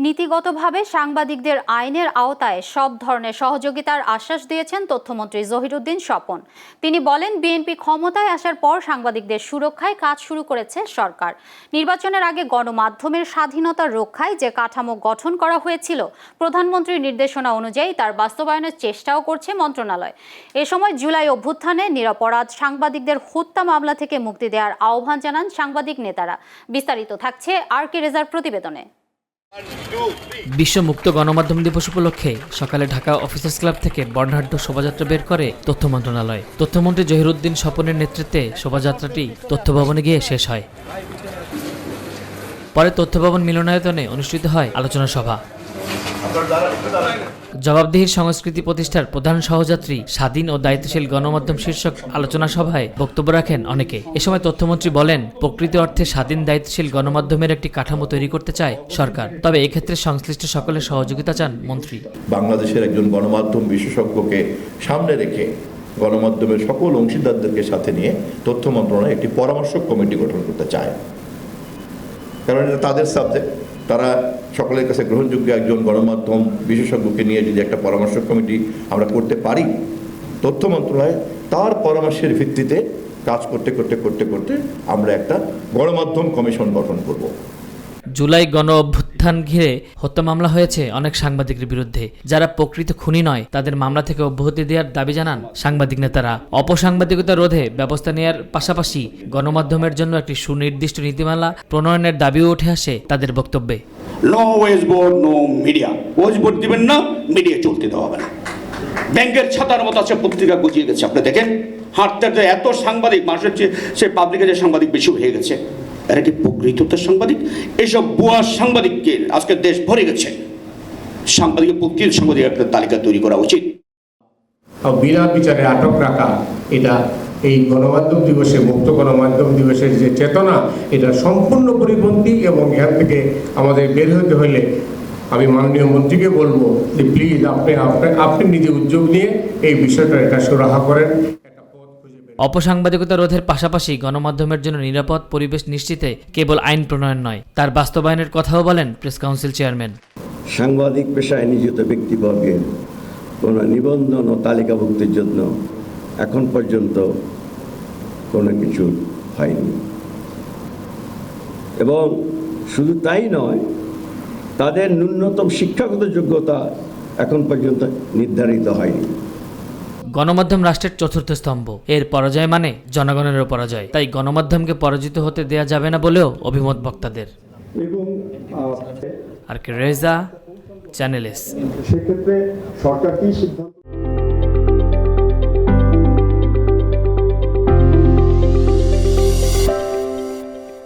নীতিগতভাবে সাংবাদিকদের আইনের আওতায় সব ধরনের সহযোগিতার আশ্বাস দিয়েছেন তথ্যমন্ত্রী জহিরুদ্দিন স্বপন। তিনি বলেন, বিএনপি ক্ষমতায় আসার পর সাংবাদিকদের সুরক্ষায় কাজ শুরু করেছে সরকার। নির্বাচনের আগে গণমাধ্যমের স্বাধীনতা রক্ষায় যে কাঠামো গঠন করা হয়েছিল, প্রধানমন্ত্রীর নির্দেশনা অনুযায়ী তার বাস্তবায়নের চেষ্টাও করছে মন্ত্রণালয়। এ সময় জুলাই অভ্যুত্থানে নিরপরাধ সাংবাদিকদের হত্যা মামলা থেকে মুক্তি দেওয়ার আহ্বান জানান সাংবাদিক নেতারা। বিস্তারিত থাকছে আর.কে রেজার প্রতিবেদনে। বিশ্ব মুক্ত গণমাধ্যম দিবস উপলক্ষে সকালে ঢাকা অফিসার্স ক্লাব থেকে বর্ণাঢ্য শোভাযাত্রা বের করে তথ্য মন্ত্রণালয়। তথ্যমন্ত্রী জহিরুদ্দিন স্বপনের নেতৃত্বে শোভাযাত্রাটি তথ্য ভবনে গিয়ে শেষ হয়। পরে তথ্য ভবন মিলনায়তনে অনুষ্ঠিত হয় আলোচনা সভা। জবাবদিহির সংস্কৃতি প্রতিষ্ঠার প্রধান সহযাত্রী স্বাধীন ও দায়িত্বশীল গণমাধ্যম শীর্ষক আলোচনা সভায় বক্তব্য রাখেন অনেকে। এ সময় তথ্যমন্ত্রী বলেন, প্রকৃত অর্থে স্বাধীন দায়িত্বশীল গণমাধ্যমের একটি কাঠামো তৈরি করতে চায় সরকার। তবে এক্ষেত্রে সংশ্লিষ্ট সকলের সহযোগিতা চান মন্ত্রী। বাংলাদেশের একজন গণমাধ্যম বিশেষজ্ঞকে সামনে রেখে গণমাধ্যমের সকল অংশীদারদেরকে সাথে নিয়ে তথ্য মন্ত্রণালয় একটি পরামর্শ কমিটি গঠন করতে চায়। কারণ এটা তাদের সাবজেক্ট, তারা সকলের কাছে গ্রহণযোগ্য একজন গণমাধ্যম বিশেষজ্ঞকে নিয়ে যদি একটা পরামর্শ কমিটি আমরা করতে পারি, তথ্য মন্ত্রণালয় তার পরামর্শের ভিত্তিতে কাজ করতে করতে আমরা একটা গণমাধ্যম কমিশন গঠন করব। জুলাই গণ অভ্যুত্থান ঘিরে হত্যা মামলা হয়েছে অনেক সাংবাদিকের বিরুদ্ধে। যারা প্রকৃত খুনি নয়, তাদের মামলা থেকে অব্যাহতি দেওয়ার দাবি জানান সাংবাদিক নেতারা। অপসাংবাদিকতা রোধে ব্যবস্থা নেওয়ার পাশাপাশি গণমাধ্যমের জন্য একটি সুনির্দিষ্ট নীতিমালা প্রণয়নের দাবিও উঠে আসে তাদের বক্তব্যে। No wage board, no media. Wage board দিবেন না, মিডিয়া চলতে দেওয়া হবে না। ব্যাংকের ছাতার মতো আছে, পত্রিকা গুছিয়ে গেছে। আপনি দেখেন হাঁটতে এত সাংবাদিক, মানুষের চেয়ে সে পাবলিকের যে সাংবাদিক বেশি হয়ে গেছে। এরা কি প্রকৃত সাংবাদিক? এইসব ভুয়া সাংবাদিককে আজকে দেশ ভরে গেছে। সাংবাদিকের প্রকৃত সাংবাদিক একটা তালিকা তৈরি করা উচিত। বিনা বিচারে আটক রাখা, এটা এই গণমাধ্যম দিবসে, মুক্ত গণমাধ্যম দিবসের যে চেতনা, এটা সম্পূর্ণ পরিপন্থী। এবং এখান থেকে আমাদের বের হতে হলে আমি মাননীয় মন্ত্রীকে বলবো যে প্লিজ আপনি নিজে উদ্যোগ নিয়ে এই বিষয়টা এটা সুরাহা করেন। অপসাংবাদিকতা রোধের পাশাপাশি গণমাধ্যমের জন্য নিরাপদ পরিবেশ নিশ্চিতে কেবল আইন প্রণয়ন নয়, তার বাস্তবায়নের কথাও বলেন প্রেস কাউন্সিল চেয়ারম্যান। সাংবাদিক পেশায় নিয়োজিত ব্যক্তিবর্গের কোনো নিবন্ধন ও তালিকাভুক্তির জন্য এখন পর্যন্ত কোনো কিছু হয়নি, এবং শুধু তাই নয়, তাদের ন্যূনতম শিক্ষাগত যোগ্যতা এখন পর্যন্ত নির্ধারিত হয়নি। গণমাধ্যম রাষ্ট্রের চতুর্থ স্তম্ভ, এর পরাজয় মানে জনগণেরও পরাজয়। তাই গণমাধ্যমকে পরাজিত হতে দেয়া যাবে না বলেও অভিমত বক্তাদের। R K Reza, channel S. সেক্ষেত্রে সরকার কি সিদ্ধান্ত